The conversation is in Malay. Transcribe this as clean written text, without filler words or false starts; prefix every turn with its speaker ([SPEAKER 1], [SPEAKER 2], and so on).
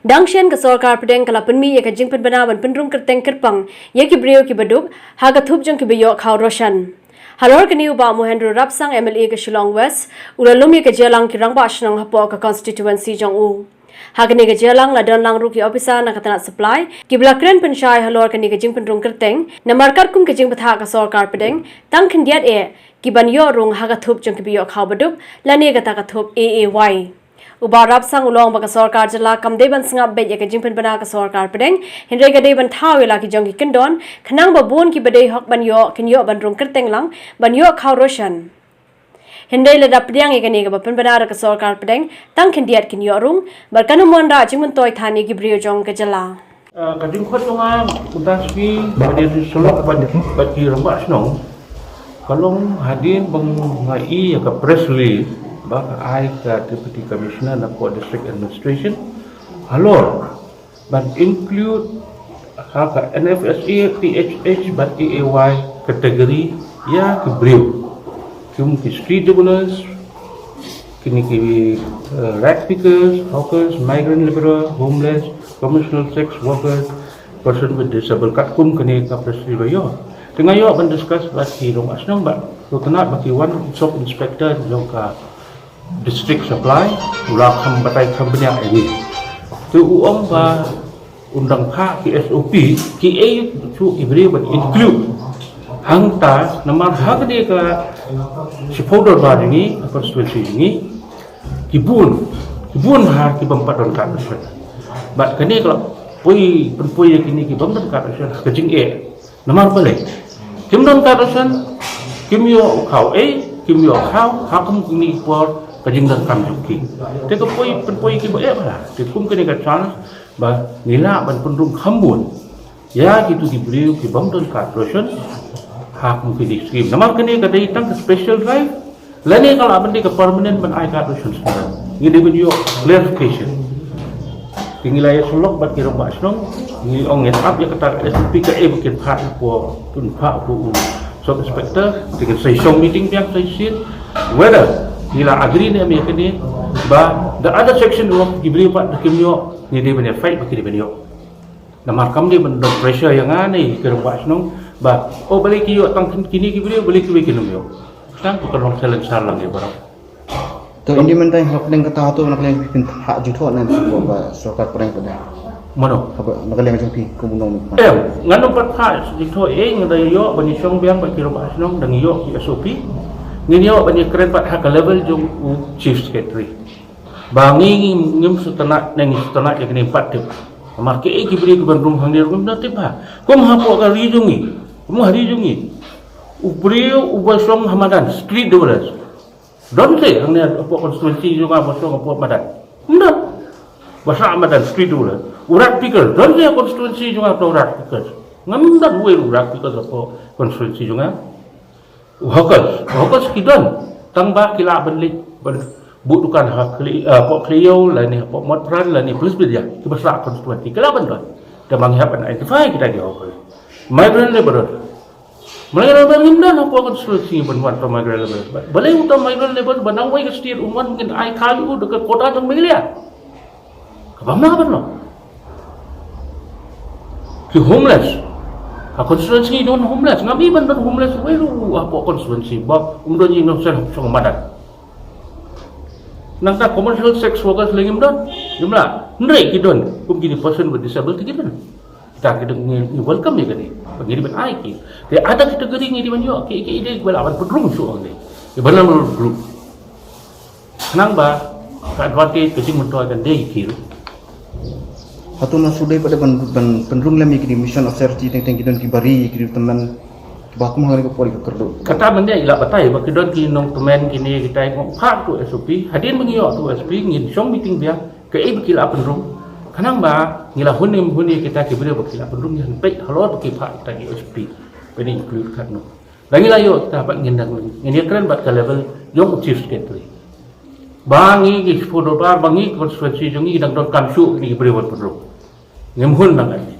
[SPEAKER 1] Dangshen ke sorkar pedeng kala penmi ye ke jing penbenawan penrung kerteng kerpang ye ki brio ki beduk haga thup jong ki beyo khaw roshan. Halor ke niu ba Mohendro Rapsang MLA ke Shillong West uralum ye ke jelang ki rangba ashnang hapo ke constituency jong u. Haga ni ke jelang la dan lang ruki officer na katana supply ki blakren penshai halor ke ni ke jing penrung kerteng na markar kum ke jing betha ke sorkar pedeng tang khendiat e ki ban yo rung haga thup jong ki beyo khaw beduk la ni ke ta ka thup AAY. Ubarap sang ulong baka sorkar jala kamdeban singap bet yake jingpen bana ka sorkar pedeng hindre ka deban thaw ila ki jongi kendon khnang ba bon ki bedei hok ban yo kinyo ban rung kerteng lang ban yo khaw roshan hindre le da pdiang yake ni ka ban bana ka sorkar pedeng tang khindiat kinyo rung bar kanu mon ra jingmen toy thani ki brio jong ka jala
[SPEAKER 2] kading khot nga utaswi bade sulok bagi rambak snong kalong hadin bang ngai ka press release baka I ka Deputy Commissioner na po District Administration halor but include ka NFSA PHH but AAY kategori ya kebriu kum ki street dwellers kini ki rat pickers, hawkers, migrant laborer, homeless, commercial sex workers, person with disabled kat kum kini ka prescribe yo tengah yo ban discuss baki rong asnong ba so tenat baki one sub inspector jong ka district supply ulah kham batai kham banyak ini tu uang ba undang kha ki SOP ki a chu ibri but include hangta namar hak dia ka supporter ba ini constituency ini kibun ha ki bampat don ka but kini kalau pui penpui kini ki bampat ka kejing namar balik kim don ka kim yo khau kim yo khau hakum kini por kajing dan kam juki te ko poi ki ba lah te kum kene ka chance ba nila ban pendung khambun ya gitu diberi ki bangdon ka promotion hak mungkin di scheme namar kene ka dai tang special drive lani kalau aban di ka permanent ban ai ka promotion sekarang ngide ben yo clarification tinggal ya sulok bat ki romba snong ni ong nget up ya kata SPK bukin phak ko tun phak ko so inspector dengan session meeting yang saya sit whether Nila agree ni ambil kini, bah the other section of diberi pak kimyo ni dia punya fight bagi dia punya. Nama kam dia benda pressure yang aneh kerana buat senang, bah oh balik kiyo tang kini kiberi balik kiyo kini yo. Sekarang bukan orang challenge salang dia barang.
[SPEAKER 3] Tu ini mentai hak dengan kata tu nak lagi pin hak juta nanti buat sorkar perang pada.
[SPEAKER 2] Mana?
[SPEAKER 3] Nak lagi macam pi kumunong.
[SPEAKER 2] Nganu pat hak juta ngadai yo bani song biang bagi buat senang dengan yo SOP. Nginyo banyak keren pat hak level jong chief secretary bangi ngim sutana neng sutana yang ni pat tip marke ki beri ke bandung hangir kum na tip ha kum hapo ka rijungi kum harijungi ubrio ubasong hamadan street dwellers don say hang ni apo constituency jong apa song apo madan nda basa hamadan street dwellers urat picker don say constituency jong apa urat picker ngam nda we urat picker apo constituency jong Hawkers kidon tangba kila benlik butukan hak pok Cleo lah ni pok Modran lah ni plus bedia kebesar konstitusi kila bendon dan menghap identify kita di hawkers migrant laborer migrant laborer indah apa konstitusi benwan to migrant laborer boleh utama migrant laborer benang wai ke setiap umat mungkin ai kayu dekat kota jang Melia kabamna apa ki homeless konstituensi don homeless ngami ban don homeless welu apa konstituensi bab umdon yang sel song madan nang ta commercial sex workers lagi umdon jumlah ndrei kidon kum gini person with disability kidon kita kidon ni welcome ya kini bagi ban ai ki te ada kategori ni di banyo ki ide bala ban pedrung su ong ni bala group nang ba ka advantage kecing mentoy kan dei kir atau nasudai pada penrung lami kini mission of charity teng kidon ki bari kini teman baku mengenai ke poli kerdo kata benda ila batai baki don ki nong teman kini kita ngok phak tu SOP hadin mengiyo tu SOP ngin song meeting dia ke bikila penrung kanang ba ngila huni kita ki beri bikila penrung yang baik halor baki phak kita ki SOP beni include kan no lagi layo kita dapat ngindang ini keren bat ke level yung chief secretary bangi ki foto bar bangi konstituensi jongi dang don kamsu ni ki beri penrung ngemhun bangai